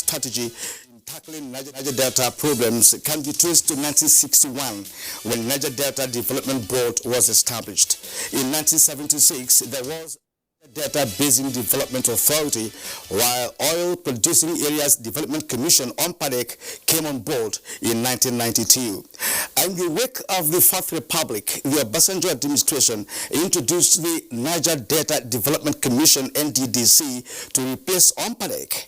strategy in tackling Niger Delta problems can be traced to 1961 when Niger Delta Development Board was established. In 1976, there was Delta Basin Development Authority, while Oil Producing Areas Development Commission (ONPADEC) came on board in 1992. In the wake of the Fourth Republic, the Obasanjo administration introduced the Niger Delta Development Commission (NDDC) to replace ONPADEC.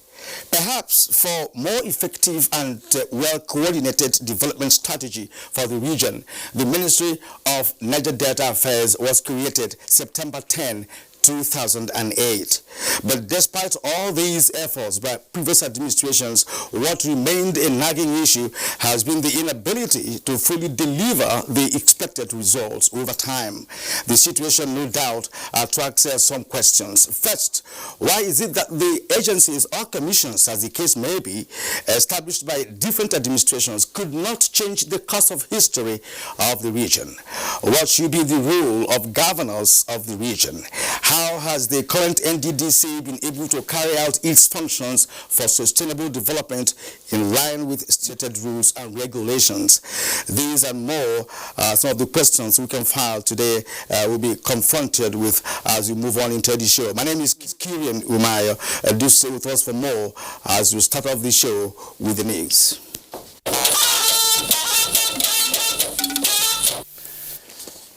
Perhaps for more effective and well-coordinated development strategy for the region, the Ministry of Niger Delta Affairs was created September 10, 2008. But despite all these efforts by previous administrations, what remained a nagging issue has been the inability to fully deliver the expected results over time. The situation, no doubt, attracts some questions. First, why is it that the agencies or commissions, as the case may be, established by different administrations could not change the course of history of the region? What should be the role of governors of the region? How has the current NDDC been able to carry out its functions for sustainable development in line with stated rules and regulations? These and more are some of the questions we can file today will be confronted with as we move on into the show. My name is Kieran Umeayo. Do stay with us for more as we start off the show with the news.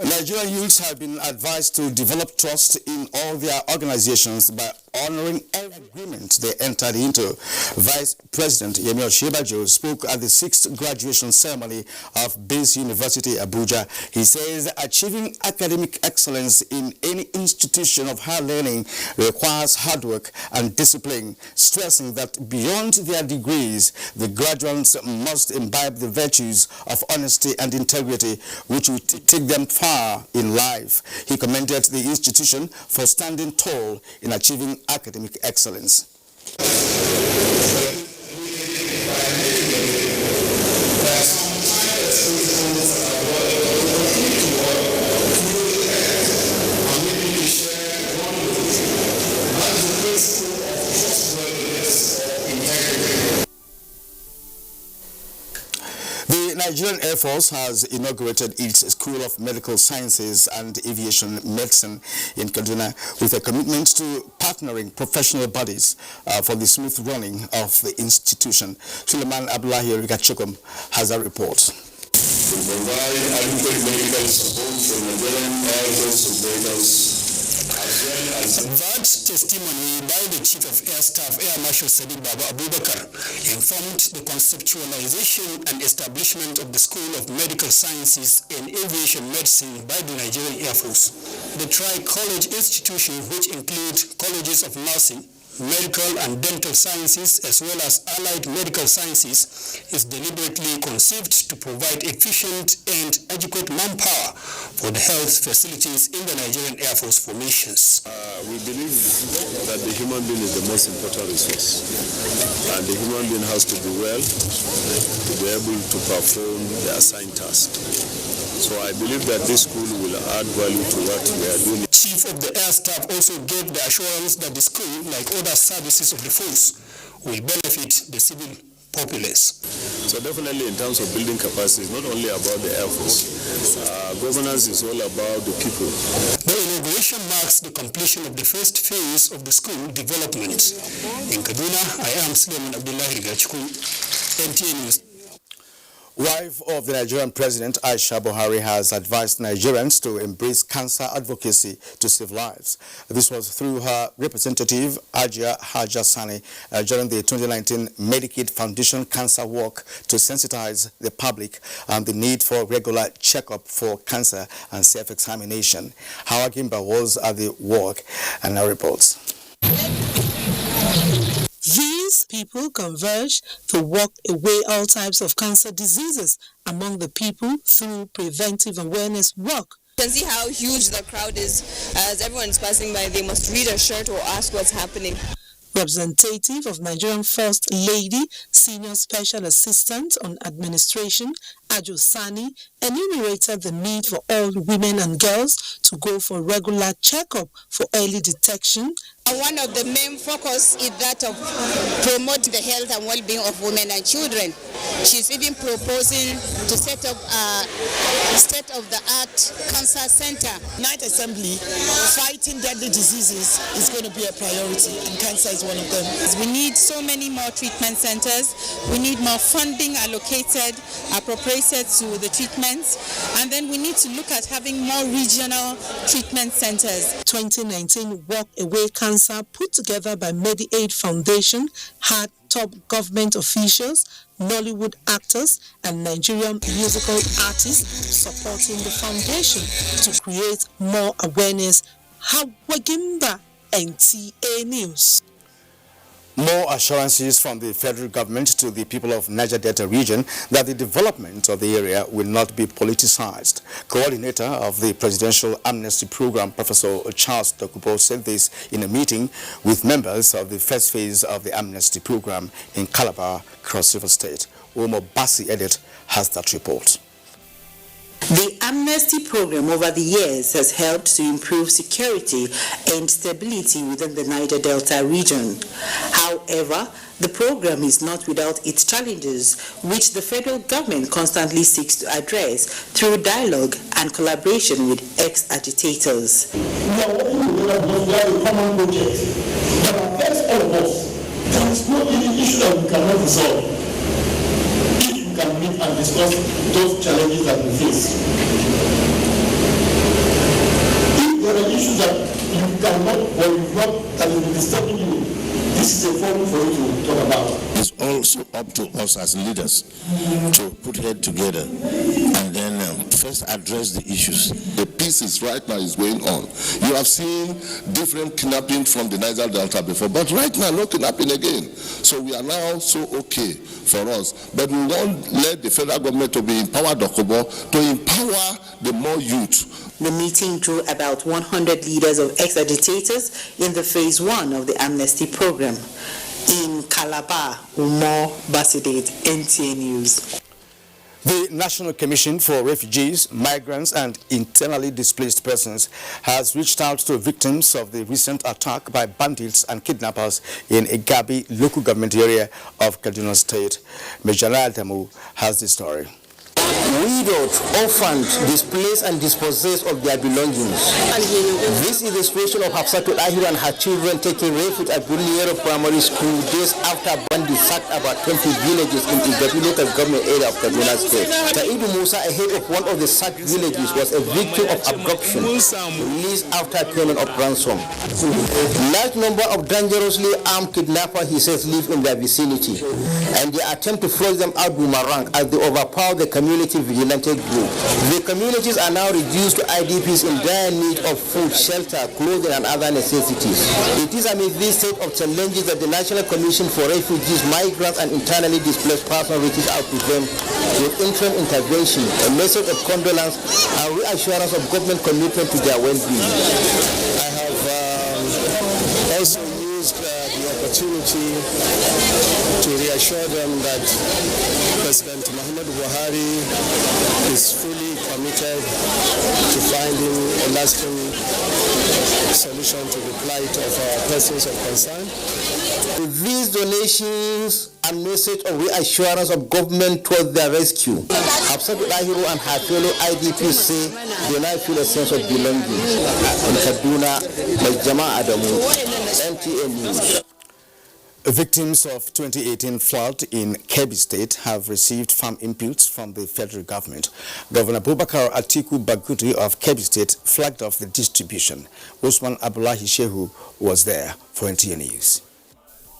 Nigerian youths have been advised to develop trust in all their organizations by honoring every agreement they entered into. Vice President Umeayo spoke at the 6th graduation ceremony of Base University, Abuja. He says achieving academic excellence in any institution of higher learning requires hard work and discipline, stressing that beyond their degrees, the graduates must imbibe the virtues of honesty and integrity, which will take them far in life. He commended the institution for standing tall in achieving academic excellence. The Nigerian Air Force has inaugurated its School of Medical Sciences and Aviation Medicine in Kaduna with a commitment to partnering professional bodies for the smooth running of the institution. Suleiman Abdullahi Rigachukum has a report. To provide adequate medical support for Nigerian Air Force operators. That testimony by the Chief of Air Staff, Air Marshal Sadiq Baba Abubakar, informed the conceptualization and establishment of the School of Medical Sciences and Aviation Medicine by the Nigerian Air Force. The tri-college institution, which includes colleges of nursing, medical and dental sciences, as well as allied medical sciences, is deliberately conceived to provide efficient and adequate manpower for the health facilities in the Nigerian Air Force formations. We believe that the human being is the most important resource, and the human being has to be well to be able to perform the assigned task. So I believe that this school will add value to what we are doing. Chief of the Air Staff also gave the assurance that the school, like other services of the force, will benefit the civil populace. So definitely in terms of building capacity, it's not only about the Air Force. Governance is all about the people. The inauguration marks the completion of the first phase of the school development. In Kaduna, I am Suleiman Abdullahi Rigachukwu, NTA News. Wife of the Nigerian President, Aisha Buhari, has advised Nigerians to embrace cancer advocacy to save lives. This was through her representative, Ajia Haja Sani, during the 2019 Medicaid Foundation Cancer Walk to sensitize the public on the need for regular checkup for cancer and self-examination. Hawa Gimba was at the walk and now reports. These people converge to walk away all types of cancer diseases among the people through preventive awareness work. You can see how huge the crowd is. As everyone is passing by, they must read a shirt or ask what's happening. Representative of Nigerian First Lady, Senior Special Assistant on Administration, Ajo Sani, enumerated the need for all women and girls to go for regular checkup for early detection One of the main focus is that of promote the health and well-being of women and children. She's even proposing to set up a state-of-the-art cancer center. Night Assembly, fighting deadly diseases is going to be a priority, and cancer is one of them. We need so many more treatment centers. We need more funding allocated, appropriated to the treatments, and then we need to look at having more regional treatment centers. 2019 Walk Away Cancer, put together by MediAid Foundation, had top government officials, Nollywood actors, and Nigerian musical artists supporting the foundation to create more awareness. Hawagimba, NTA News. More assurances from the federal government to the people of Niger Delta region that the development of the area will not be politicized. Coordinator of the Presidential Amnesty Program, Professor Charles Dokubo, said this in a meeting with members of the first phase of the Amnesty Program in Calabar, Cross River State. Omo Bassi Edit has that report. The amnesty program over the years has helped to improve security and stability within the Niger Delta region. However, the program is not without its challenges, which the federal government constantly seeks to address through dialogue and collaboration with ex-agitators. We are working together because we have a common project that affects all of us. There is no any issue that we cannot resolve. Can meet and discuss those challenges that we face. If there are issues that you cannot or you not that will be disturbing you, this is a forum for you to talk about. It's also up to us as leaders to put head together and then first address the issues. The pieces right now is going on. You have seen different kidnapping from the Niger Delta before, but right now no kidnapping again. So we are now so okay for us. But we won't let the federal government to be empowered, to empower the more youth. The meeting drew about 100 leaders of ex-agitators in the phase 1 of the amnesty program. In Calabar, Umo Basidate, NTA News. The National Commission for Refugees, Migrants and Internally Displaced Persons has reached out to victims of the recent attack by bandits and kidnappers in Igabi local government area of Kaduna State. Majala Altamu has the story. Widowed, orphaned, displaced and dispossessed of their belongings. This is the situation of Hafsatul Ahir and her children taking refuge at Buliero Primary School days after bandits sacked about 20 villages in Igabi local government area of Kaduna State. Saidu Musa, a head of one of the sacked villages, was a victim of abduction, released after payment of ransom. Large number of dangerously armed kidnappers, he says, live in their vicinity, and they attempt to force them out boomerang as they overpower the community vigilante group. The communities are now reduced to IDPs in dire need of food, shelter, clothing and other necessities. It is amid this set of challenges that the National Commission for Refugees, Migrants and Internally Displaced Persons reaches out to them with interim intervention, a message of condolence and reassurance of government commitment to their well-being. I have also used the opportunity to reassure them that President Muhammad Buhari is fully committed to finding a lasting solution to the plight of our persons of concern. With these donations, a message of reassurance of government towards their rescue. Hafsatul Ahiru and her fellow IDPs say they now feel a sense of belonging. In Kaduna, Majama Adamu, NTA News. Victims of 2018 flood in Kebbi State have received firm inputs from the federal government. Governor Bubakar Atiku Baguti of Kebbi State flagged off the distribution. Usman Abdullahi Shehu was there for NTA News.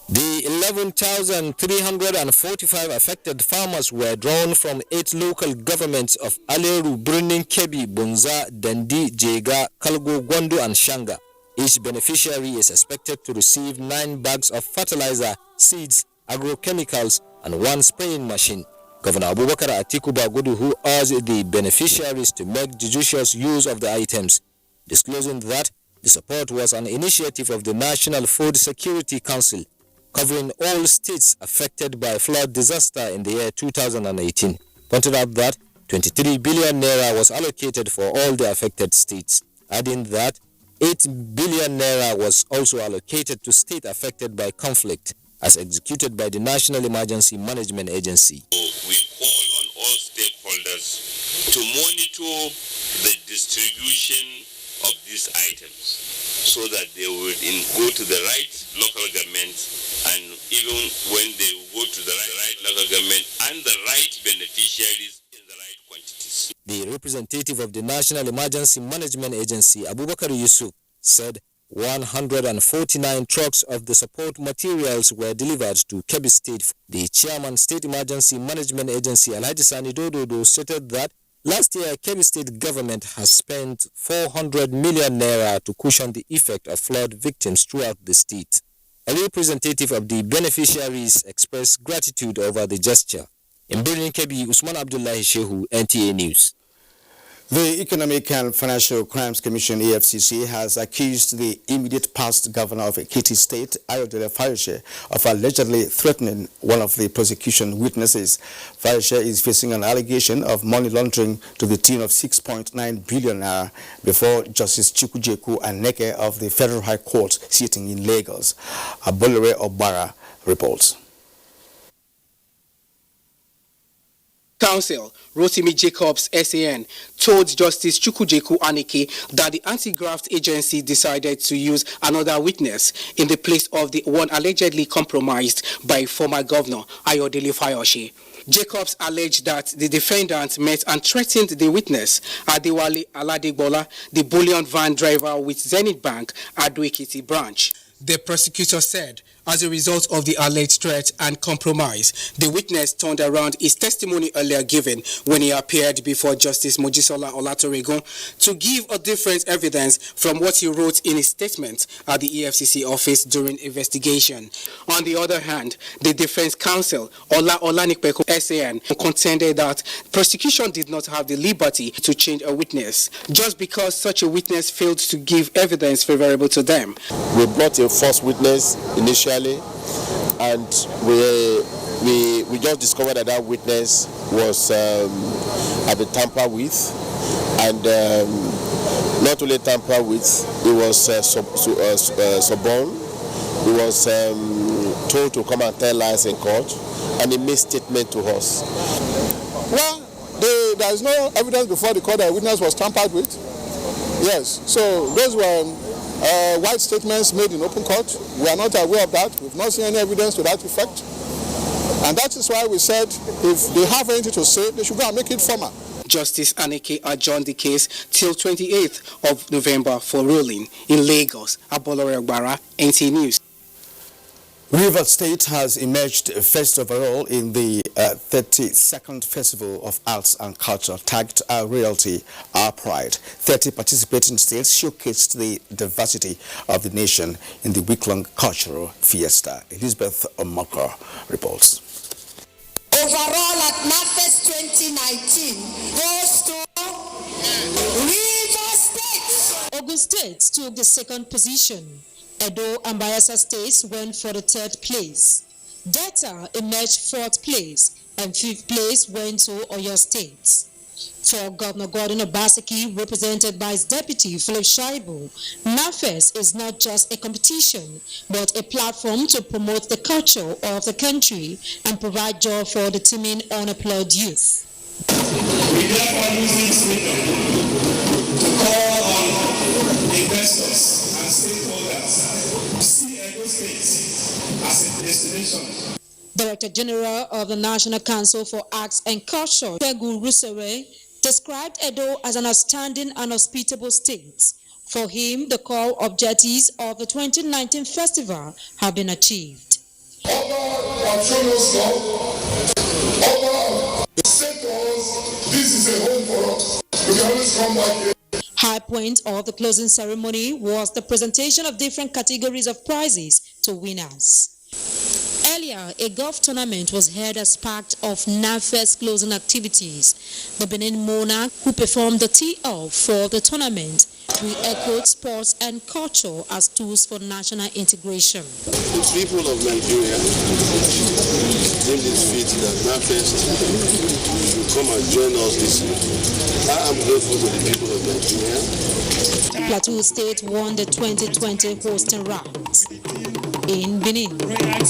The 11,345 affected farmers were drawn from 8 local governments of Aleru, Birnin Kebbi, Bunza, Dandi, Jega, Kalgo, Gwandu and Shanga. Each beneficiary is expected to receive 9 bags of fertilizer, seeds, agrochemicals, and 1 spraying machine. Governor Abubakar Atiku Bagudu, who urged the beneficiaries to make judicious use of the items, disclosing that the support was an initiative of the National Food Security Council, covering all states affected by flood disaster in the year 2018. Pointed out that 23 billion naira was allocated for all the affected states, adding that 8 billion naira was also allocated to states affected by conflict, as executed by the National Emergency Management Agency. We call on all stakeholders to monitor the distribution of these items so that they would go to the right local government, and even when they go to the right local government and the right beneficiaries in the right quantities. The representative of the National Emergency Management Agency, Abubakar Yusuf, said 149 trucks of the support materials were delivered to Kebbi State. The chairman, State Emergency Management Agency, Alhaji Sani Dododo, stated that last year, Kebbi State government has spent 400 million naira to cushion the effect of flood victims throughout the state. A representative of the beneficiaries expressed gratitude over the gesture. In Birnin Kebbi, Usman Abdullahi Shehu, NTA News. The Economic and Financial Crimes Commission, EFCC, has accused the immediate past governor of Ekiti State, Ayodele Fayose, of allegedly threatening one of the prosecution witnesses. Fayose is facing an allegation of money laundering to the tune of 6.9 billion naira before Justice Chukwujeku Aneke of the Federal High Court sitting in Lagos. Abolore Obara reports. Counsel Rotimi Jacobs, SAN, told Justice Chukwujeku Aneke that the anti-graft agency decided to use another witness in the place of the one allegedly compromised by former governor Ayodele Fayose. Jacobs alleged that the defendant met and threatened the witness, Adewale Aladegbola, the bullion van driver with Zenith Bank, Ado Ekiti branch. The prosecutor said, as a result of the alleged threat and compromise, the witness turned around his testimony earlier given when he appeared before Justice Mojisola Olatoregun to give a different evidence from what he wrote in his statement at the EFCC office during investigation. On the other hand, the defense counsel, Ola Olanikpeko SAN, contended that prosecution did not have the liberty to change a witness just because such a witness failed to give evidence favorable to them. We brought a false witness initially, and we just discovered that witness was had been tampered with, and not only tampered with, he was suborned. He was told to come and tell lies in court, and he made statement to us. Well, there is no evidence before the court that a witness was tampered with. Yes, so those were white statements made in open court. We are not aware of that. We've not seen any evidence to that effect. And that is why we said if they have anything to say, they should go and make it formal. Justice Aneke adjourned the case till 28th of November for ruling in Lagos. Abolore Ogbara, NTA News. Rivers State has emerged first overall in the 32nd Festival of Arts and Culture, tagged Our Realty, Our Pride. 30 participating states showcased the diversity of the nation in the week-long cultural fiesta. Elizabeth Omoko reports. Overall at NAFES 2019 goes to Rivers State. Ogun State took the second position. Edo and Bayelsa states went for the third place. Delta emerged fourth place, and fifth place went to Oyo State. For Governor Gordon Obaseki, represented by his deputy Philip Shaibu, NAFES is not just a competition, but a platform to promote the culture of the country and provide joy for the teeming unemployed youth. We therefore use this medium to call on investors and stakeholders to see Edo State as a destination. Director General of the National Council for Arts and Culture, Pegu Rusewe, described Edo as an outstanding and hospitable state. For him, the core objectives of the 2019 festival have been achieved. Oba have shown us love. Oba said to us, this is a home for us. We can always come back here. High point of the closing ceremony was the presentation of different categories of prizes to winners. Earlier, a golf tournament was held as part of NAFES closing activities. The Benin monarch, who performed the tee-off for the tournament, re-echoed sports and culture as tools for national integration. The people of Nigeria bring this feat that NAFES will come and join us this year. I am grateful to the people of Nigeria Plateau State won the 2020 hosting round. In Benin,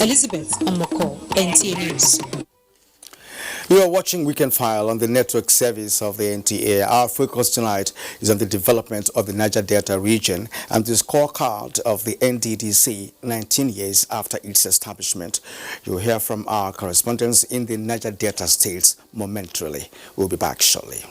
Elizabeth Omoko, NTA News. You are watching Weekend File on the network service of the NTA. Our focus tonight is on the development of the Niger Delta region and the scorecard of the NDDC 19 years after its establishment. You'll hear from our correspondents in the Niger Delta states momentarily. We'll be back shortly.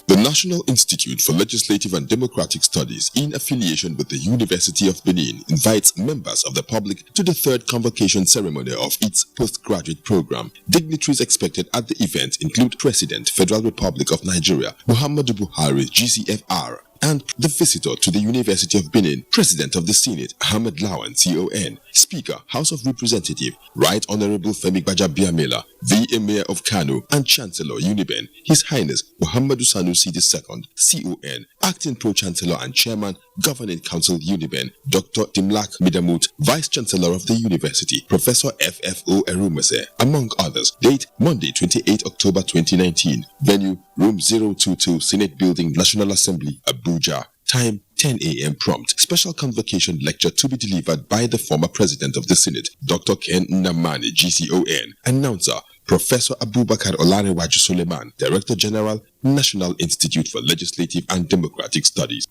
The National Institute for Legislative and Democratic Studies, in affiliation with the University of Benin, invites members of the public to the third convocation ceremony of its postgraduate program. Dignitaries expected at the event include President, Federal Republic of Nigeria, Muhammadu Buhari, GCFR, and the visitor to the University of Benin, President of the Senate, Ahmed Lawan, CON, Speaker, House of Representatives, Right Honorable Femi Gbajabiamila, the Emir of Kano, and Chancellor Uniben, His Highness Muhammadu Sanusi II, CON, Acting Pro-Chancellor and Chairman, Governing Council Uniben, Dr. Timlak Midamut, Vice Chancellor of the University, Professor FFO Erumese, among others. Date, Monday, 28 October 2019. Venue, Room 022, Senate Building, National Assembly, Abuja. Time, 10 a.m. prompt. Special convocation lecture to be delivered by the former President of the Senate, Dr. Ken Nnamani, GCON. Announcer, Professor Abubakar Olarewaju Suleiman, Director General, National Institute for Legislative and Democratic Studies.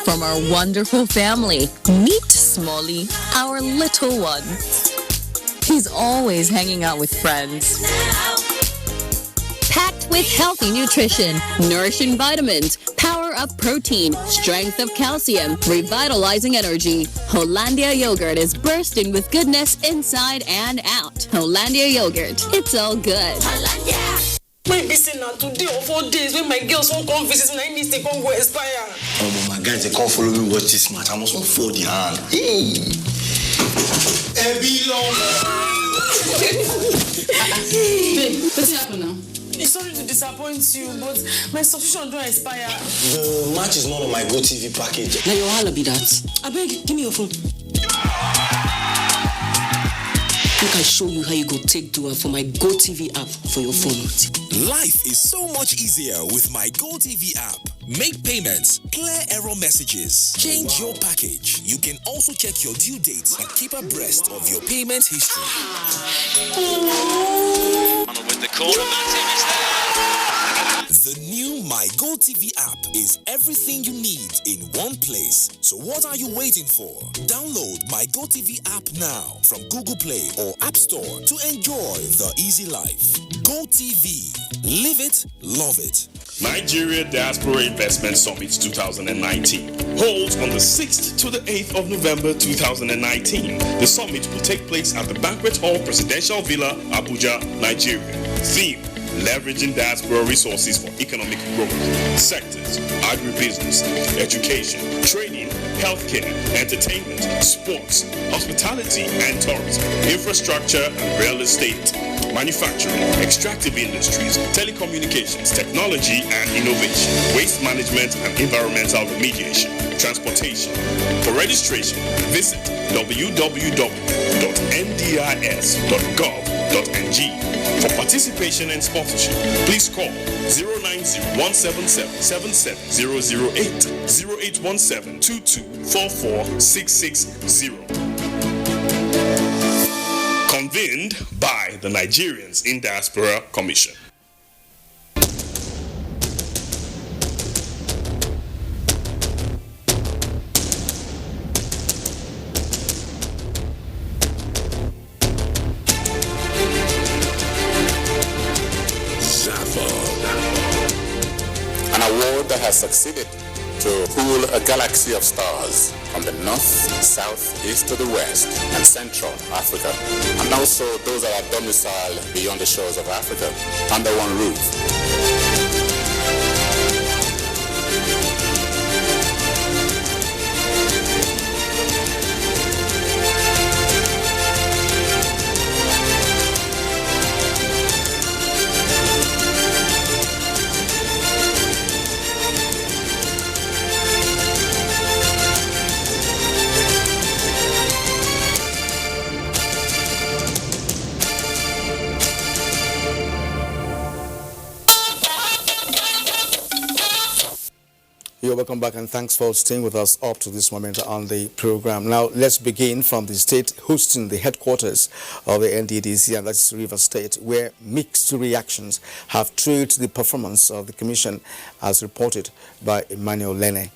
From our wonderful family, meet Smalley, our little one. He's always hanging out with friends. Packed with healthy nutrition, nourishing vitamins, power of protein, strength of calcium, revitalizing energy. Hollandia yogurt is bursting with goodness inside and out. Hollandia yogurt, it's all good. Hollandia. My busy now today or 4 days when my girls won't come visit me, I need to come go expire. Oh, my guys, they can't follow me watch this match. I'm also for the hand. Hey. Babe, what's happening now? Sorry to disappoint you, but my subscription don't expire. The match is not on my GoTV package. Now your holla be that. I beg, give me your phone. Look, I show you how you go take do it for my GoTV app for your phone. Life is so much easier with my GoTV app. Make payments, clear error messages, change your package. You can also check your due dates and keep abreast of your payment history. With the corner, the new My GoTV app is everything you need in one place. So what are you waiting for? Download My GoTV app now from Google Play or App Store to enjoy the easy life. GoTV. Live it, love it. Nigeria Diaspora Investment Summit 2019 holds on the 6th to the 8th of November 2019. The summit will take place at the Banquet Hall Presidential Villa, Abuja, Nigeria. Theme: leveraging diaspora resources for economic growth. Sectors: agribusiness, education, training, healthcare, entertainment, sports, hospitality and tourism, infrastructure and real estate, manufacturing, extractive industries, telecommunications, technology and innovation, waste management and environmental remediation, transportation. For registration, visit www.ndis.gov.ng. For participation and sponsorship, please call 090-177-77008, 0817-2244-660. Convened by the Nigerians in Diaspora Commission. An award that has succeeded to pool a galaxy of stars from the north, south, east to the west, and central Africa, and also those that are domiciled beyond the shores of Africa under one roof. Welcome back and thanks for staying with us up to this moment on the program. Now, let's begin from the state hosting the headquarters of the NDDC, and that's Rivers State, where mixed reactions have trailed the performance of the commission, as reported by Emmanuel Lene.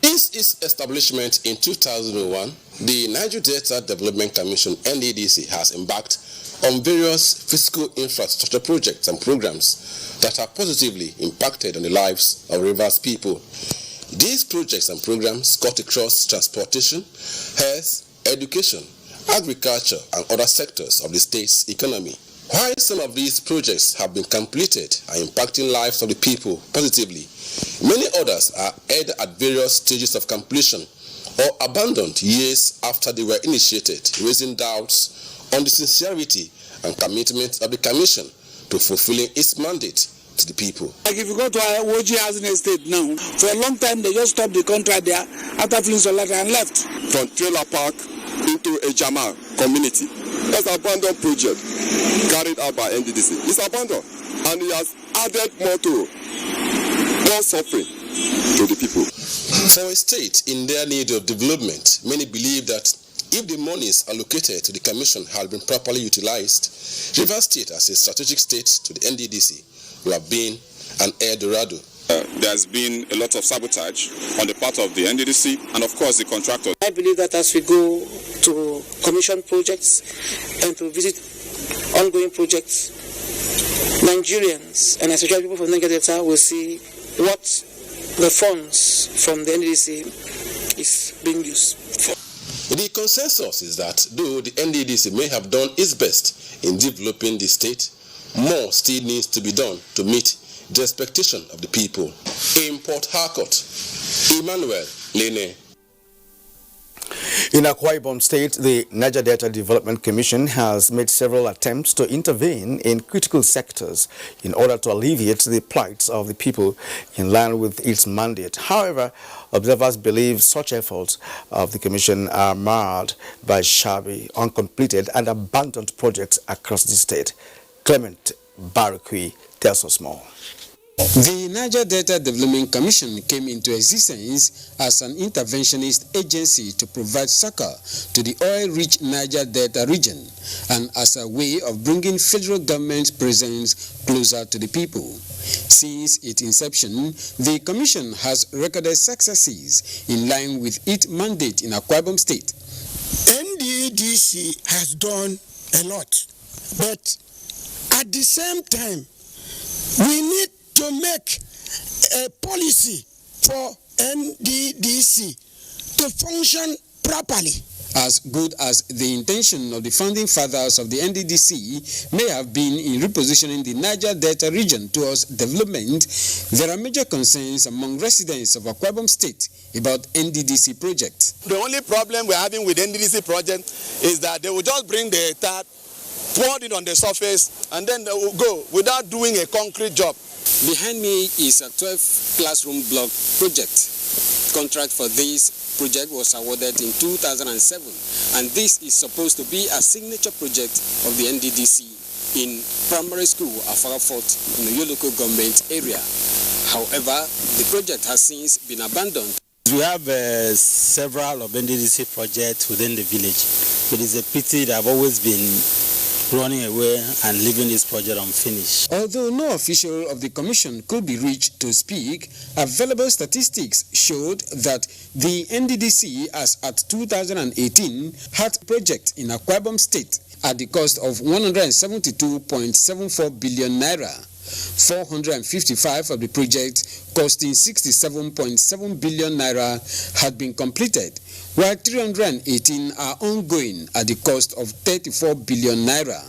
Since its establishment in 2001, the Niger Delta Development Commission, NDDC, has embarked on various physical infrastructure projects and programs that have positively impacted on the lives of Rivers people. These projects and programs cut across transportation, health, education, agriculture, and other sectors of the state's economy. While some of these projects have been completed and impacting lives of the people positively, many others are either at various stages of completion or abandoned years after they were initiated, raising doubts on the sincerity and commitment of the Commission to fulfilling its mandate to the people. Like if you go to our OG housing estate now, for a long time they just stopped the contract there after filling some letter and left. From trailer park into a Jama community. That's an abandoned project carried out by NDDC. It's abandoned and it has added more suffering to the people. For a state in their need of development, many believe that if the monies allocated to the Commission had been properly utilized, Rivers State as a strategic state to the NDDC would have been an El Dorado. There's been a lot of sabotage on the part of the NDDC and of course the contractors. I believe that as we go to commission projects and to visit ongoing projects, Nigerians and especially people from Niger Delta will see what the funds from the NDDC is being used for. The consensus is that though the NDDC may have done its best in developing the state, more still needs to be done to meet the expectation of the people. In Port Harcourt, Emmanuel Lene. In Akwa Ibom State, the Niger Delta Development Commission has made several attempts to intervene in critical sectors in order to alleviate the plight of the people in line with its mandate. However, observers believe such efforts of the Commission are marred by shabby, uncompleted and abandoned projects across the state. Clement Barakwi tells us more. The Niger Delta Development Commission came into existence as an interventionist agency to provide succor to the oil-rich Niger Delta region and as a way of bringing federal government presence closer to the people. Since its inception, the Commission has recorded successes in line with its mandate in Akwa Ibom State. NDDC has done a lot, but at the same time, we need to make a policy for NDDC to function properly. As good as the intention of the founding fathers of the NDDC may have been in repositioning the Niger Delta region towards development, there are major concerns among residents of Akwa Ibom State about NDDC project. The only problem we're having with NDDC project is that they will just bring the tar, pour it on the surface, and then they will go without doing a concrete job. Behind me is a 12 classroom block project. Contract for this project was awarded in 2007, and this is supposed to be a signature project of the NDDC in primary school Afara Fort in the Umeayo local government area. However, the project has since been abandoned. We have several of NDDC projects within the village. It is a pity that I've always been running away and leaving this project unfinished. Although no official of the commission could be reached to speak, available statistics showed that the NDDC as at 2018 had a project in Akwa Ibom State at the cost of 172.74 billion naira. 455 of the project costing 67.7 billion naira had been completed, while 318 are ongoing at the cost of 34 billion naira.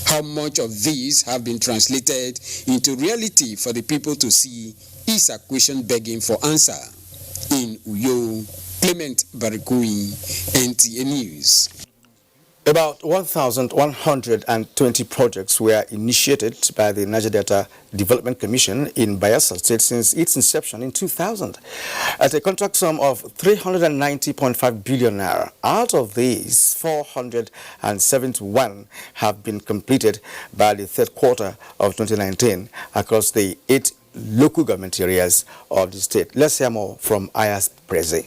How much of these have been translated into reality for the people to see is a question begging for answer. In Uyo, Clement Barikui, NTA News. About 1,120 projects were initiated by the Niger Delta Development Commission in Bayelsa State since its inception in 2000 at a contract sum of 390.5 billion naira. Out of these, 471 have been completed by the third quarter of 2019 across the 8 local government areas of the state. Let's hear more from Aya's Prezi.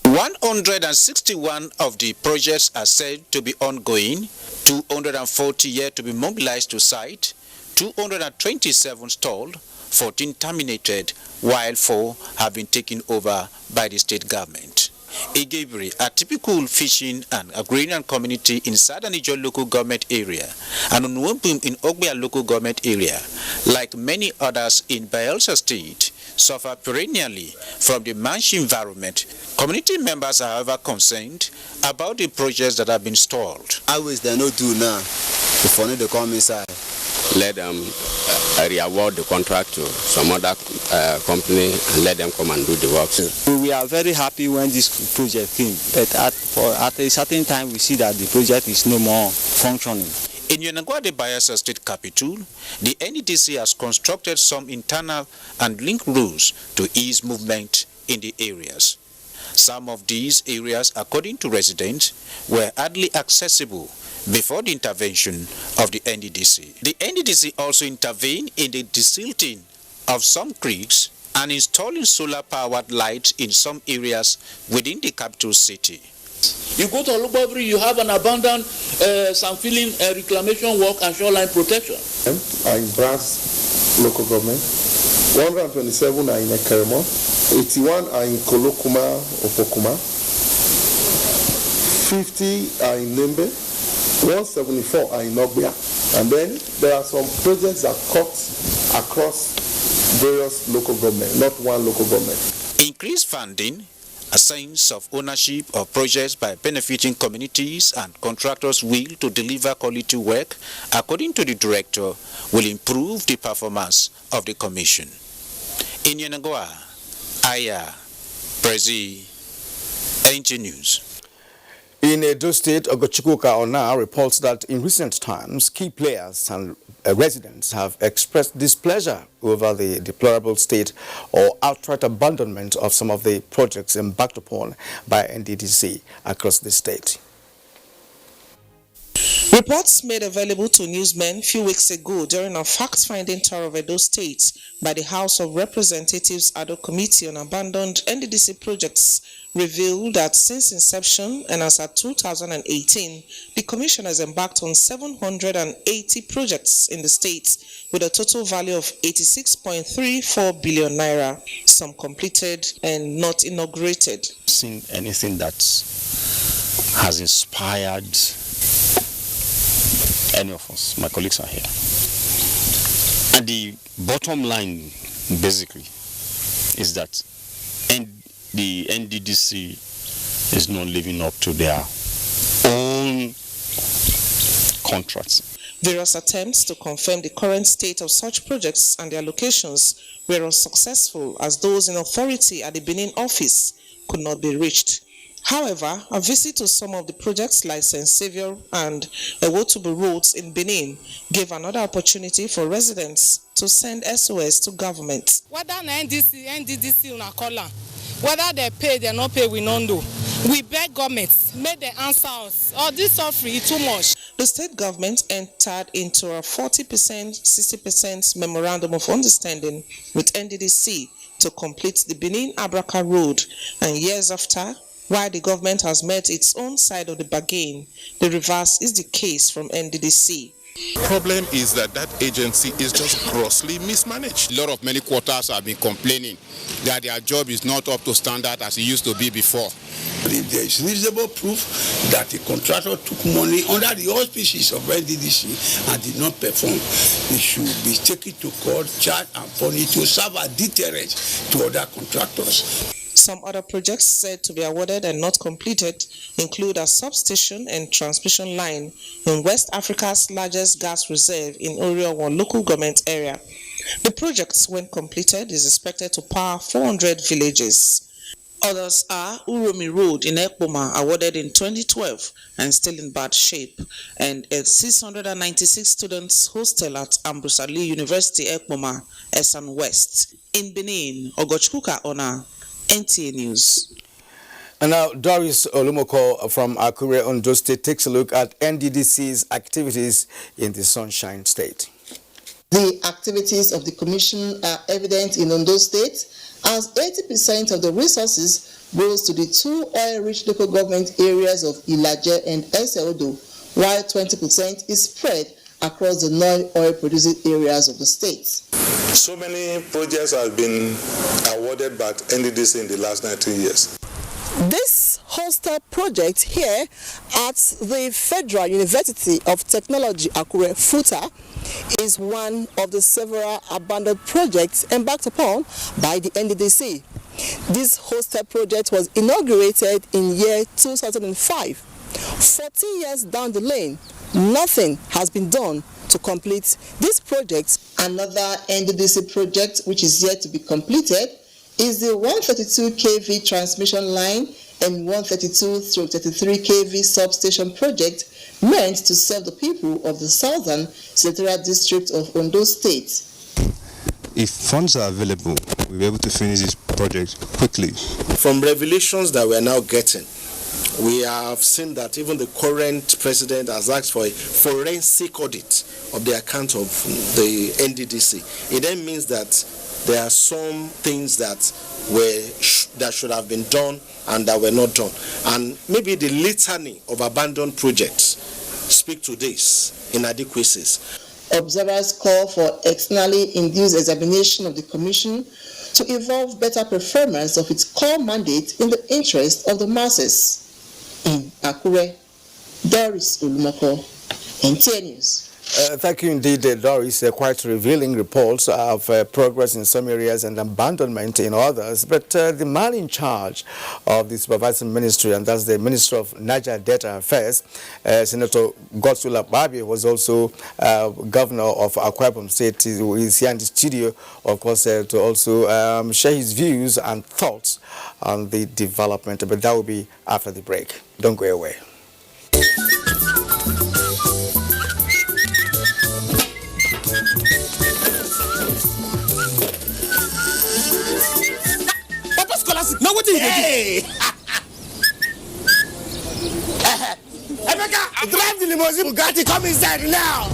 161 of the projects are said to be ongoing, 240 yet to be mobilized to site, 227 stalled, 14 terminated, while 4 have been taken over by the state government. Igebri, a typical fishing and agrarian community in Southern Ijo local government area, and Unwumpum in Ogbia local government area, like many others in Bayelsa State, suffer perennially from the marsh environment. Community members are however concerned about the projects that have been stalled. Always they no do now, before they come inside. Let them re-award the contract to some other company and let them come and do the work. We are very happy when this project came, but at a certain time we see that the project is no more functioning. In Yenagwa, the Bayelsa State capital, the NDDC has constructed some internal and link roads to ease movement in the areas. Some of these areas, according to residents, were hardly accessible before the intervention of the NDDC. The NDDC also intervened in the desilting of some creeks and installing solar-powered lights in some areas within the capital city. You go to Olubabri, you have an abundant sand filling, reclamation work and shoreline protection. In Brass local government, 127 are in Ekeremo, 81 are in Kolokuma, Opokuma, 50 are in Lembe, 174 are in Ogbia, and then there are some projects that cut across various local government, not one local government. Increased funding, a sense of ownership of projects by benefiting communities and contractors' will to deliver quality work, according to the director, will improve the performance of the commission. In Yenagoa, Aya, Prezi, NG News. In Edo State, Ogochukwuka Ona reports that in recent times, key players and residents have expressed displeasure over the deplorable state or outright abandonment of some of the projects embarked upon by NDDC across the state. Reports made available to newsmen a few weeks ago during a fact-finding tour of Edo State by the House of Representatives Ado Committee on Abandoned NDDC Projects revealed that since inception and as at 2018, the Commission has embarked on 780 projects in the state with a total value of 86.34 billion naira, some completed and not inaugurated. Seen anything that has inspired any of us. My colleagues are here. And the bottom line, basically, is that the NDDC is not living up to their own contracts. Various attempts to confirm the current state of such projects and their locations were unsuccessful, as those in authority at the Benin office could not be reached. However, a visit to some of the projects like St. Saviour and Ewotubu roads in Benin gave another opportunity for residents to send SOS to government. Whether NDDC una call am, whether they pay, they not pay, we don't know. We beg government, make them answer us. All this suffering is too much. The state government entered into a 40%, 60% memorandum of understanding with NDDC to complete the Benin Abraka road, and years after, while the government has met its own side of the bargain, the reverse is the case from NDDC. Problem is that agency is just grossly mismanaged. A lot of many quarters have been complaining that their job is not up to standard as it used to be before. If there is reasonable proof that the contractor took money under the auspices of NDDC and did not perform, it should be taken to court, charged and punished to serve a deterrent to other contractors. Some other projects said to be awarded and not completed include a substation and transmission line in West Africa's largest gas reserve in Oriowa local government area. The project, when completed, is expected to power 400 villages. Others are Uromi Road in Ekpoma, awarded in 2012 and still in bad shape, and a 696 students hostel at Ambrosali University Ekpoma, Esan West. In Benin, Ogochukwuka Ona, NTA News. And now Doris Olumoko from Akure, Ondo State takes a look at NDDC's activities in the Sunshine State. The activities of the commission are evident in Ondo State, as 80% of the resources goes to the two oil-rich local government areas of Ilaje and Eseodo, while 20% is spread across the non-oil producing areas of the state. So many projects have been awarded by NDDC in the last 19 years. This hostel project here at the Federal University of Technology Akure Futa is one of the several abandoned projects embarked upon by the NDDC. This hostel project was inaugurated in year 2005. 14 years down the lane, nothing has been done to complete this project. Another NDDC project which is yet to be completed is the 132 kV transmission line and 132/33 kV substation project meant to serve the people of the southern senatorial district of Ondo State. If funds are available, we'll be able to finish this project quickly. From revelations that we're now getting, we have seen that even the current president has asked for a forensic audit of the account of the NDDC. It then means that there are some things that should have been done and that were not done. And maybe the litany of abandoned projects speak to this inadequacies. Observers call for externally induced examination of the commission to evolve better performance of its core mandate in the interest of the masses. In Akure, Doris Ulumoko, NTA News. Thank you indeed, Doris. Quite revealing reports of progress in some areas and abandonment in others. But the man in charge of the supervising ministry, and that's the Minister of Niger Delta Affairs, Senator Godswill Akpabio, was also Governor of Akwa Ibom State. He is here in the studio, of course, to also share his views and thoughts on the development. But that will be after the break. Don't go away. Now what is hey! Emeka, drive the limousine Bugatti, come inside now.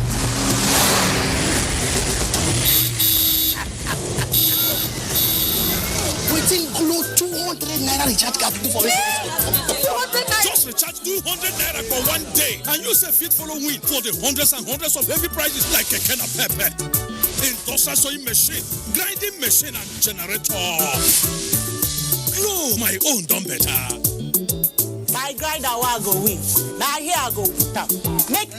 Waiting glow 200 naira recharge card for me. Just recharge 200 naira for 1 day, and you say fit follow win for the hundreds and hundreds of heavy prizes like a can of pepper, industrial sewing machine, grinding machine, and generator. No, my own done better. My grinder will go win. Now here I go. Make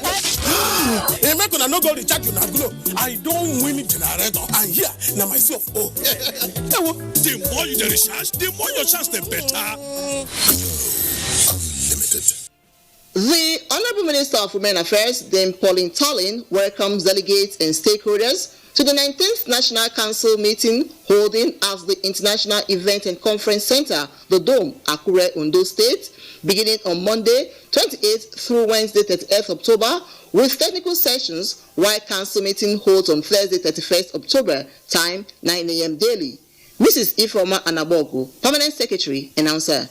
Hey, make una no go recharge you na glow. I don't win generator, and here now myself. Oh, the more you recharge, the more your chance, the better. Unlimited. The Honorable Minister of Women Affairs, Dame Pauline Tallin, welcomes delegates and stakeholders to the 19th National Council meeting holding at the International Event and Conference Center, the Dome, Akure, Ondo State, beginning on Monday, 28th through Wednesday, 30th October, with technical sessions, while council meeting holds on Thursday, 31st October, time 9 a.m. daily. Mrs. Ifeoma Anabogo, Permanent Secretary, announcer.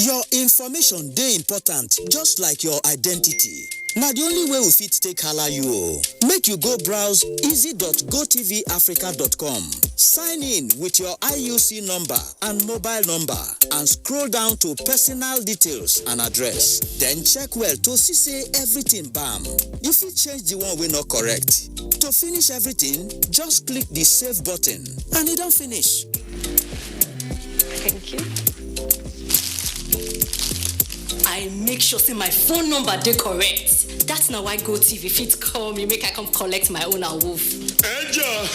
Your information dey important, just like your identity. Now the only way we fit take hala you o. Make you go browse easy.gotvafrica.com. Sign in with your IUC number and mobile number and scroll down to personal details and address. Then check well to see say everything bam. You fit change the one wey not correct. To finish everything, just click the save button and it don't finish. Thank you. I make sure say my phone number dey correct. That's now why GoTV fit call me make I come collect my own awoof. Angel,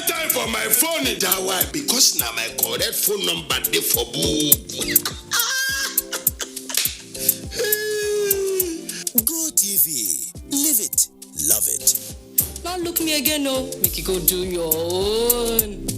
time for my phone in that why because now my correct phone number dey for book. GoTV, live it, love it. Now look me again, no. Make you go do your own.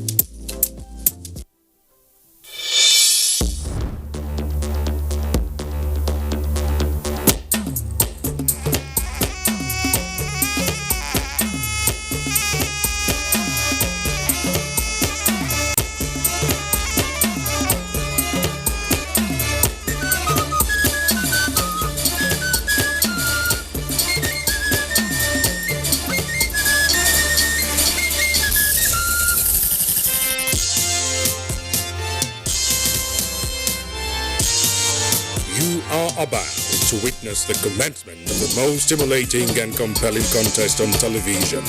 You are about to witness the commencement of the most stimulating and compelling contest on television.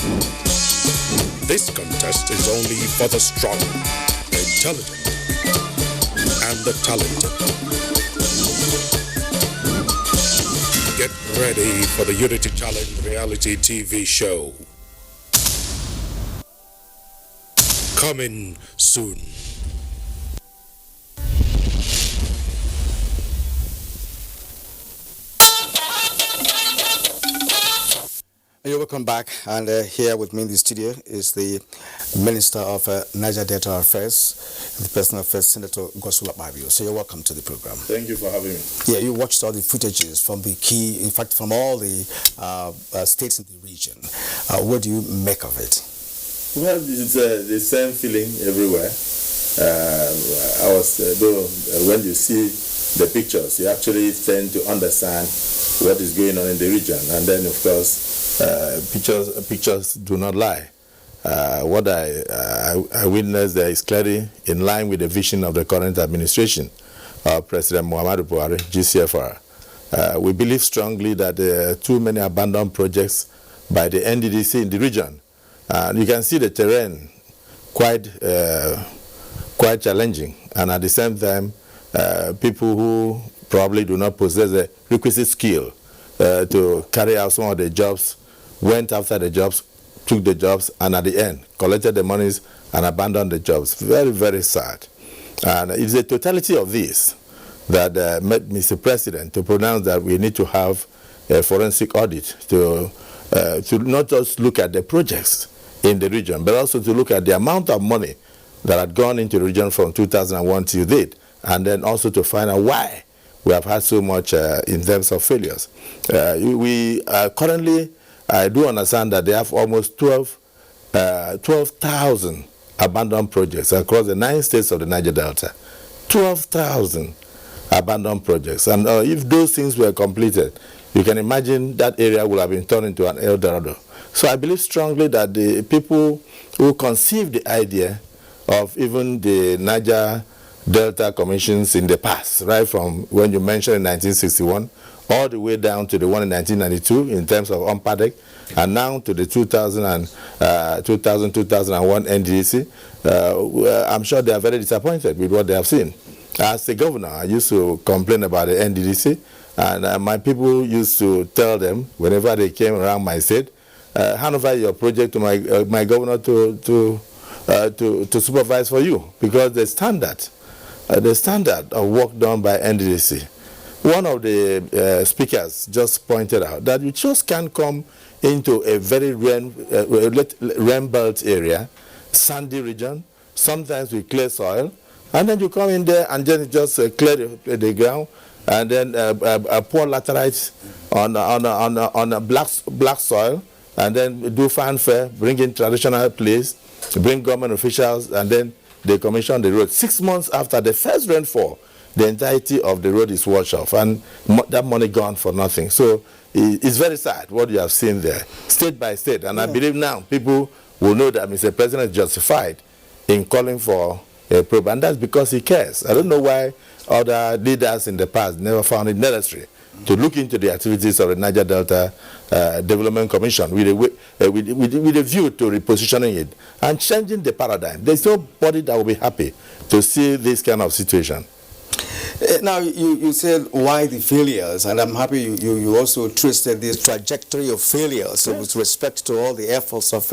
This contest is only for the strong, the intelligent, and the talented. Get ready for the Unity Challenge reality TV show. Coming soon. You're welcome back, and here with me in the studio is the Minister of Niger Delta Affairs, the person of Senator Gosula Babio. So you're welcome to the program. Thank you for having me. Yeah, you watched all the footages from the key, in fact, from all the states in the region. What do you make of it? Well, it's the same feeling everywhere. When you see the pictures, you actually tend to understand what is going on in the region, and then of course. Pictures do not lie. What I witnessed there is clearly in line with the vision of the current administration of President Muhammadu Buhari, GCFR. We believe strongly that there are too many abandoned projects by the NDDC in the region. You can see the terrain quite challenging, and at the same time, people who probably do not possess the requisite skill to carry out some of the jobs went after the jobs, took the jobs, and at the end collected the monies and abandoned the jobs. Very, very sad. And it's the totality of this that made Mr. President to pronounce that we need to have a forensic audit to not just look at the projects in the region, but also to look at the amount of money that had gone into the region from 2001 till date, and then also to find out why we have had so much in terms of failures. We currently, I do understand that they have almost 12,000 abandoned projects across the 9 states of the Niger Delta. 12,000 abandoned projects. And if those things were completed, you can imagine that area would have been turned into an El Dorado. So I believe strongly that the people who conceived the idea of even the Niger Delta commissions in the past, right from when you mentioned in 1961, all the way down to the one in 1992 in terms of UMPADEC, and now to the 2000-2001 NDDC, I'm sure they are very disappointed with what they have seen. As a governor, I used to complain about the NDDC, and my people used to tell them whenever they came around my state, hand over your project to my governor to supervise for you, because the standard of work done by NDDC. One of the speakers just pointed out that you just can't come into a very rain belt area, sandy region, sometimes with clay soil, and then you come in there and then just clear the ground, and then pour laterite on a black soil, and then do fanfare, bring in traditional place, bring government officials, and then they commission the road. 6 months after the first rainfall, the entirety of the road is washed off, and that money gone for nothing. So it's very sad what you have seen there, state by state. And I believe now people will know that Mr. President is justified in calling for a probe, and that's because he cares. I don't know why other leaders in the past never found it necessary to look into the activities of the Niger Delta Development Commission with a view to repositioning it and changing the paradigm. There's nobody that will be happy to see this kind of situation. Now, you said why the failures, and I'm happy you also traced this trajectory of failures with respect to all the efforts of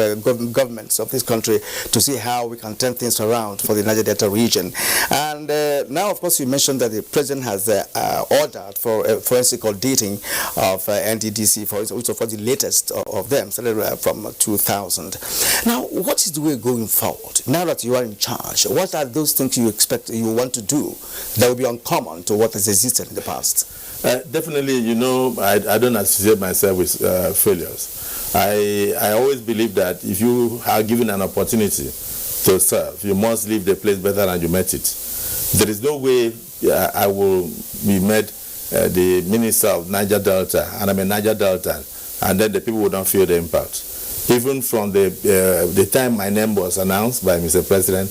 governments of this country to see how we can turn things around for the Niger Delta region. And now, of course, you mentioned that the president has ordered for forensic auditing of NDDC, for the latest of them, started from 2000. Now, what is the way going forward? Now that you are in charge, what are those things you expect, you want to do that will be uncommon to what has existed in the past? Definitely, I don't associate myself with failures. I always believe that if you are given an opportunity to serve, you must leave the place better than you met it. There is no way I will be made the minister of Niger Delta, and I'm a Niger Delta, and then the people will not feel the impact. Even from the time my name was announced by Mr. President,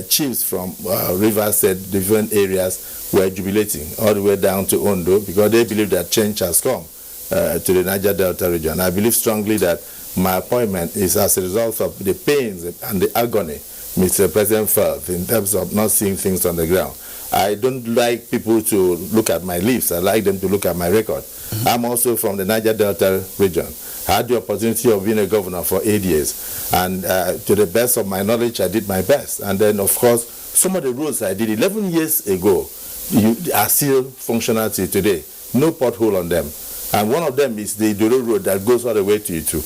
chiefs from Rivers State, different areas, were jubilating all the way down to Ondo because they believe that change has come to the Niger Delta region. I believe strongly that my appointment is as a result of the pains and the agony Mr. President felt in terms of not seeing things on the ground. I don't like people to look at my leaves. I like them to look at my record. I'm also from the Niger Delta region. I had the opportunity of being a governor for 8 years. And to the best of my knowledge, I did my best. And then, of course, some of the roads I did 11 years ago are still functional till today. No pothole on them. And one of them is the Idoro Road that goes all the way to Itu.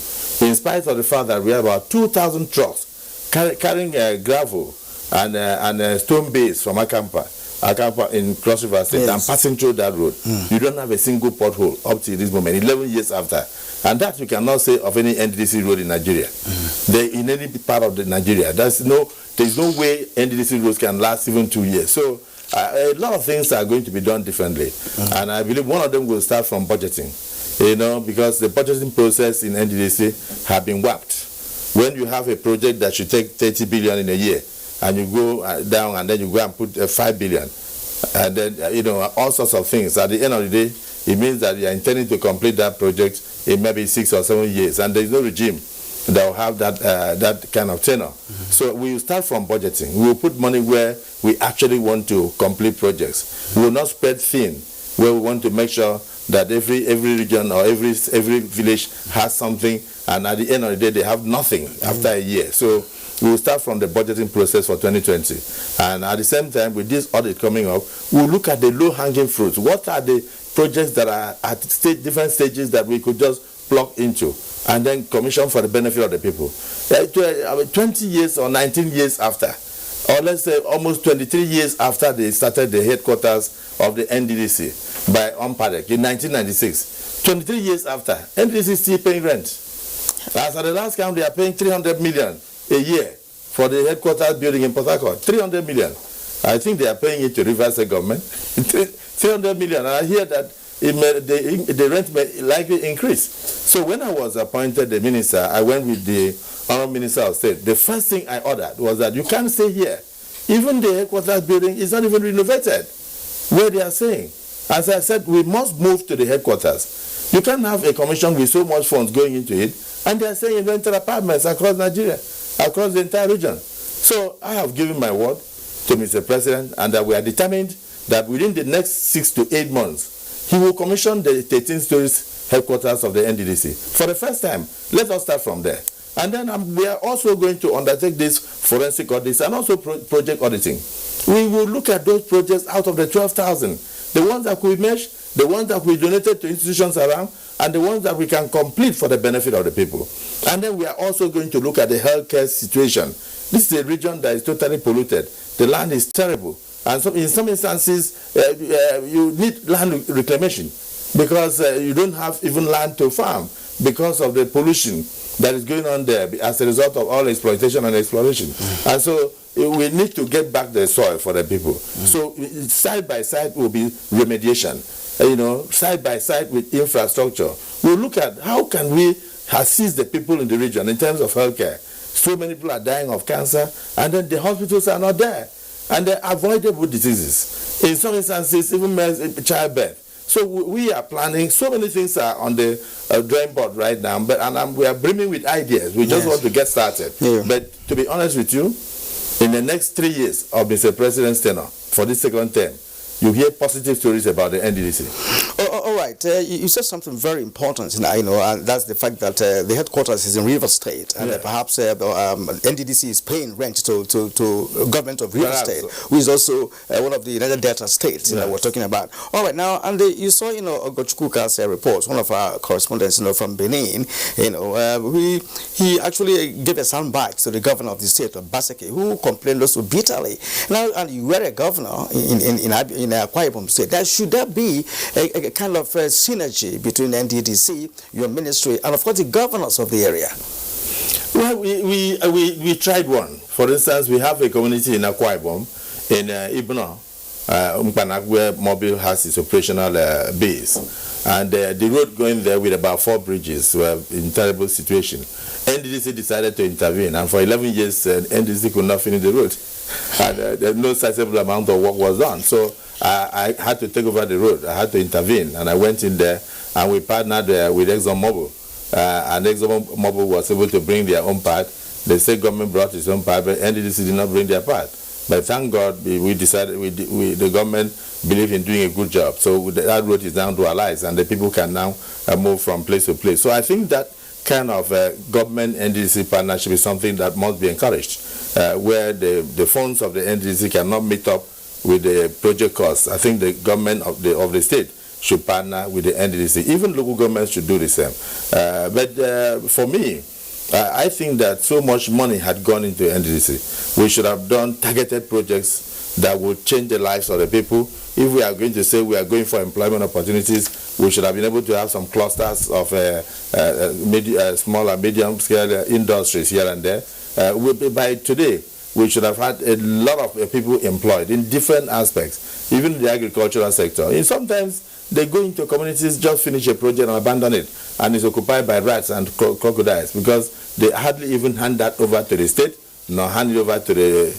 In spite of the fact that we have about 2,000 trucks carrying gravel and stone base from Akampa in Cross River State, and passing through that road. You don't have a single pothole up to this moment, 11 years after. And that you cannot say of any NDDC road in Nigeria. In any part of Nigeria. There's no way NDDC roads can last even 2 years. So a lot of things are going to be done differently. And I believe one of them will start from budgeting. Because the budgeting process in NDDC have been warped. When you have a project that should take 30 billion in a year, and you go down and then you go and put 5 billion, and then all sorts of things. At the end of the day, it means that you are intending to complete that project in maybe 6 or 7 years, and there is no regime that will have that kind of tenure. So we will start from budgeting. We will put money where we actually want to complete projects. We will not spread thin, where we want to make sure that every region or every village has something, and at the end of the day they have nothing after a year. So we will start from the budgeting process for 2020. And at the same time, with this audit coming up, we'll look at the low-hanging fruits. What are the projects that are at different stages that we could just plug into and then commission for the benefit of the people? 20 years or 19 years after, or let's say almost 23 years after they started the headquarters of the NDDC by Ompadek in 1996, 23 years after, NDDC is still paying rent. As at the last count, they are paying 300 million a year for the headquarters building in Port Harcourt. 300 million. I think they are paying it to Rivers State government. 300 million. And I hear that the rent may likely increase. So when I was appointed the minister, I went with the Honourable Minister of State. The first thing I ordered was that you can't stay here. Even the headquarters building is not even renovated, where they are saying. As I said, we must move to the headquarters. You can't have a commission with so much funds going into it, and they are saying rental apartments across Nigeria, across the entire region. So I have given my word to Mr. President, and that we are determined that within the next 6 to 8 months, he will commission the 13 stories headquarters of the NDDC. For the first time, let us start from there. And then we are also going to undertake this forensic audits and also project auditing. We will look at those projects out of the 12,000, the ones that we mesh, the ones that we donated to institutions around, and the ones that we can complete for the benefit of the people. And then we are also going to look at the healthcare situation. This is a region that is totally polluted. The land is terrible. And so in some instances, you need land reclamation because you don't have even land to farm because of the pollution that is going on there as a result of all exploitation and exploration. And so we need to get back the soil for the people. So side by side will be remediation. Side by side with infrastructure. We'll look at how can we assist the people in the region in terms of healthcare. So many people are dying of cancer, and then the hospitals are not there. And they're avoidable diseases. In some instances, even childbirth. So we are planning, so many things are on the drawing board right now, and we are brimming with ideas. We just want to get started. Yeah. But to be honest with you, in the next 3 years of Mr. President's tenure, for this second term, you hear positive stories about the NDDC. All right. You said something very important, and that's the fact that the headquarters is in Rivers State, and perhaps NDDC is paying rent to government of Rivers State, which is also one of the Niger Delta states we're talking about. All right. Now, and you saw, Ogochukwuka's reports, one of our correspondents, from Benin, he actually gave a soundbite to the governor of the state of Baseke, who complained also bitterly. Now, and you were a governor in Akwa Ibom State. Should there be a kind of synergy between NDDC, your ministry, and of course the governors of the area? Well, we tried one. For instance, we have a community in Akwa Ibom, in Ibno, Mpanak, where Mobile has its operational base. And the road going there with about 4 bridges were in terrible situation. NDDC decided to intervene, and for 11 years, NDDC could not finish the road. and no sizable amount of work was done. So I had to take over the road. I had to intervene, and I went in there, and we partnered with ExxonMobil. And ExxonMobil was able to bring their own part. The state government brought its own part, but NDDC did not bring their part. But thank God, we decided, the government believed in doing a good job. So that road is now dualized, and the people can now move from place to place. So I think that kind of government NDDC partnership is something that must be encouraged, where the funds of the NDDC cannot meet up with the project costs. I think the government of the state should partner with the NDDC. Even local governments should do the same. But for me, I think that so much money had gone into NDDC. We should have done targeted projects that would change the lives of the people. If we are going to say we are going for employment opportunities, we should have been able to have some clusters of small and medium scale industries here and there. By today, we should have had a lot of people employed in different aspects, even in the agricultural sector. And sometimes they go into communities, just finish a project and abandon it, and it's occupied by rats and crocodiles, because they hardly even hand that over to the state, nor hand it over to the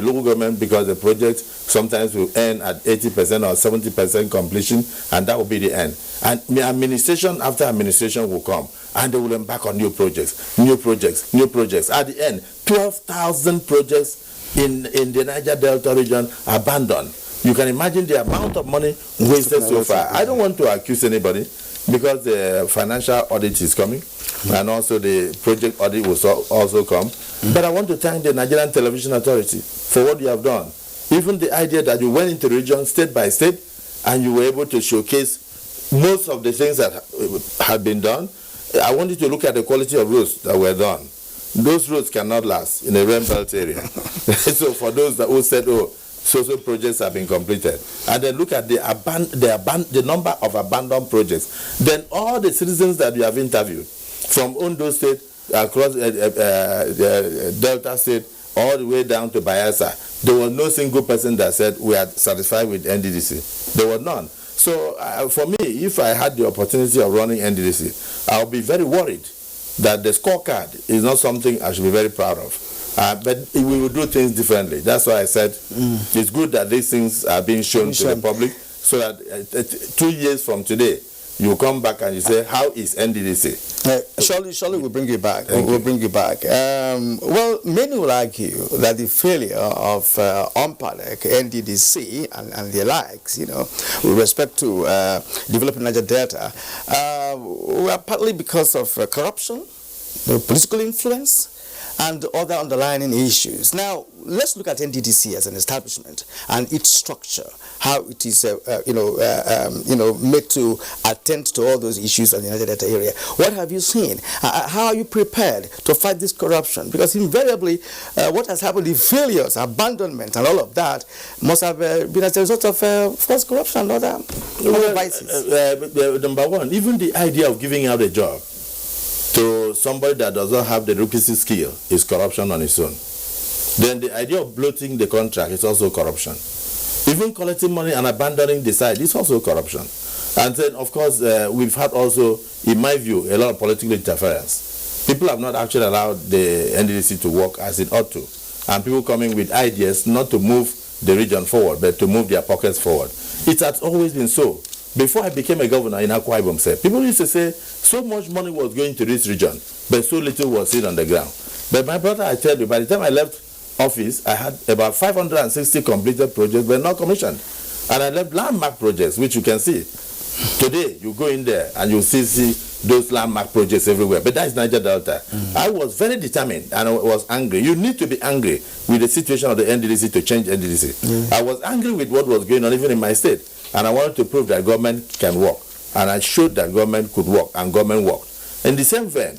local government, because the project sometimes will end at 80% or 70% completion, and that will be the end. And administration after administration will come, and they will embark on new projects. At the end, 12,000 projects in the Niger Delta region abandoned. You can imagine the amount of money wasted so far. I don't want to accuse anybody, because the financial audit is coming, and also the project audit will also come. But I want to thank the Nigerian Television Authority for what you have done. Even the idea that you went into the region state by state, and you were able to showcase most of the things that had been done. I want you to look at the quality of roads that were done. Those roads cannot last in a rain belt area. So for those who said, oh, social projects have been completed, and then look at the number of abandoned projects, then all the citizens that you have interviewed from Ondo State, across Delta State, all the way down to Bayelsa, there was no single person that said we are satisfied with NDDC. There were none. So for me, if I had the opportunity of running NDDC, I would be very worried that the scorecard is not something I should be very proud of. But we will do things differently. That's why I said it's good that these things are being shown to the public, so that 2 years from today, you come back and you say, how is NDDC? Surely we'll bring you back. We'll bring you back. Well, many will argue that the failure of UMPALEC, NDDC, and the likes, with respect to developing Niger Delta, were partly because of corruption, political influence, and other underlying issues. Now, let's look at NDDC as an establishment and its structure, how it is, made to attend to all those issues in the Niger Delta area. What have you seen? How are you prepared to fight this corruption? Because invariably, what has happened, the failures, abandonment, and all of that must have been as a result of false corruption and other vices. Number one, even the idea of giving out a job to somebody that does not have the requisite skill is corruption on its own. Then the idea of bloating the contract is also corruption. Even collecting money and abandoning the site is also corruption. And then, of course, we've had also, in my view, a lot of political interference. People have not actually allowed the NDDC to work as it ought to. And people coming with ideas not to move the region forward, but to move their pockets forward. It has always been so. Before I became a governor in Akwa Ibom, people used to say so much money was going to this region, but so little was seen on the ground. But my brother, I tell you, by the time I left office, I had about 560 completed projects, but not commissioned. And I left landmark projects, which you can see. Today, you go in there and you see those landmark projects everywhere. But that is Niger Delta. I was very determined and I was angry. You need to be angry with the situation of the NDDC to change NDDC. I was angry with what was going on even in my state. And I wanted to prove that government can work. And I showed that government could work, and government worked. In the same vein,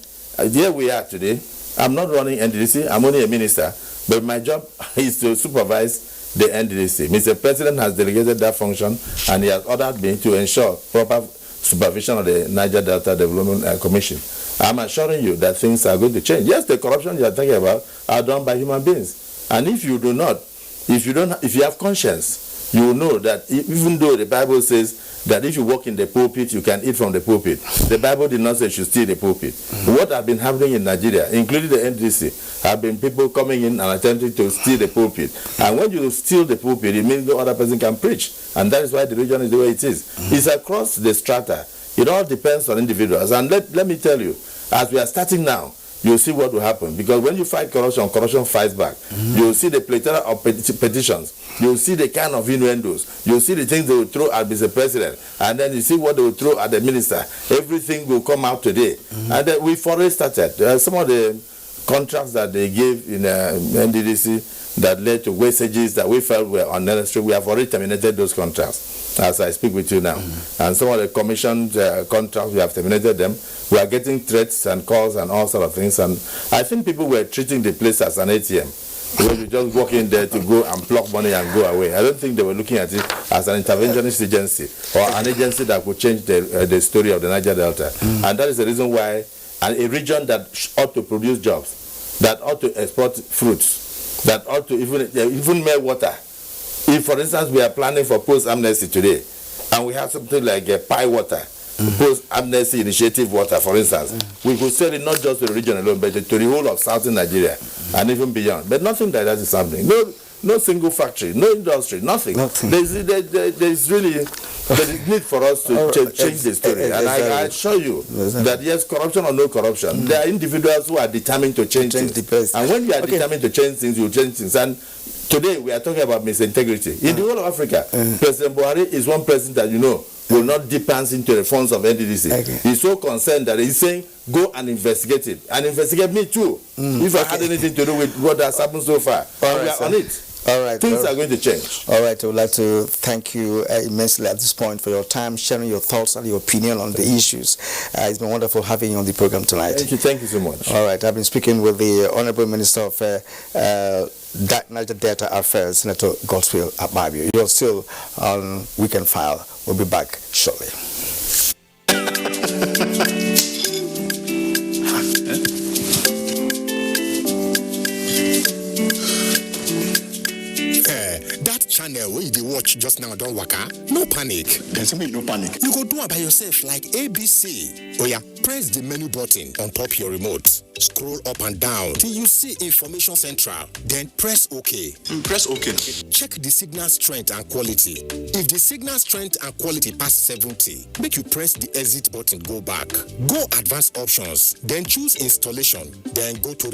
here we are today. I'm not running NDDC, I'm only a minister, but my job is to supervise the NDDC. Mr. President has delegated that function, and he has ordered me to ensure proper supervision of the Niger Delta Development Commission. I'm assuring you that things are going to change. Yes, the corruption you are talking about are done by human beings. And if you do not, if you have conscience, you will know that even though the Bible says that if you walk in the pulpit, you can eat from the pulpit, the Bible did not say you should steal the pulpit. What has been happening in Nigeria, including the NDC, have been people coming in and attempting to steal the pulpit. And when you steal the pulpit, it means no other person can preach. And that is why the region is the way it is. It's across the strata. It all depends on individuals. And let me tell you, as we are starting now, you'll see what will happen. Because when you fight corruption, corruption fights back. You'll see the plethora of petitions. You'll see the kind of innuendos. You'll see the things they will throw at Mr. President. And then you see what they will throw at the minister. Everything will come out today. And then we've already started. Some of the contracts that they gave in NDDC that led to wastages that we felt were unnecessary, we have already terminated those contracts as I speak with you now. And some of the commissioned contracts, we have terminated them. We are getting threats and calls and all sort of things. And I think people were treating the place as an ATM. Where you just walk in there to go and pluck money and go away. I don't think they were looking at it as an interventionist agency or an agency that could change the story of the Niger Delta. And that is the reason why a region that ought to produce jobs, that ought to export fruits, that ought to even make water. If, for instance, we are planning for post-amnesty today, and we have something like a pie water, post-amnesty initiative water, for instance, we could sell it not just to the region alone, but to the whole of southern Nigeria and even beyond. But nothing like that is happening. No single factory, no industry, nothing. There's really there is need for us to change the story. And I assure you that yes, corruption or no corruption, there are individuals who are determined to change things. And when you are determined to change things, you change things. And today we are talking about misintegrity. In the whole of Africa, President Buhari is one president that you know will not dip hands into the funds of NDDC. He's so concerned that he's saying, go and investigate it. And investigate me too. If I had anything to do with what has happened so far. We are on it. All right. Things are going to change. All right. I would like to thank you immensely at this point for your time, sharing your thoughts and your opinion on the issues. It's been wonderful having you on the program tonight. Thank you so much. All right. I've been speaking with the Honorable Minister of Niger Delta Affairs, Senator Godswill Akpabio. You're still on Weekend File. We'll be back shortly. Channel where you watch just now don't waka, no panic. There's something no panic. You go do it by yourself like ABC. Oh yeah, press the menu button on top your remote. Scroll up and down till you see Information Central. Then press OK. Press OK. Check the signal strength and quality. If the signal strength and quality pass 70, make you press the exit button, go back. Go advanced options, then choose installation, then go to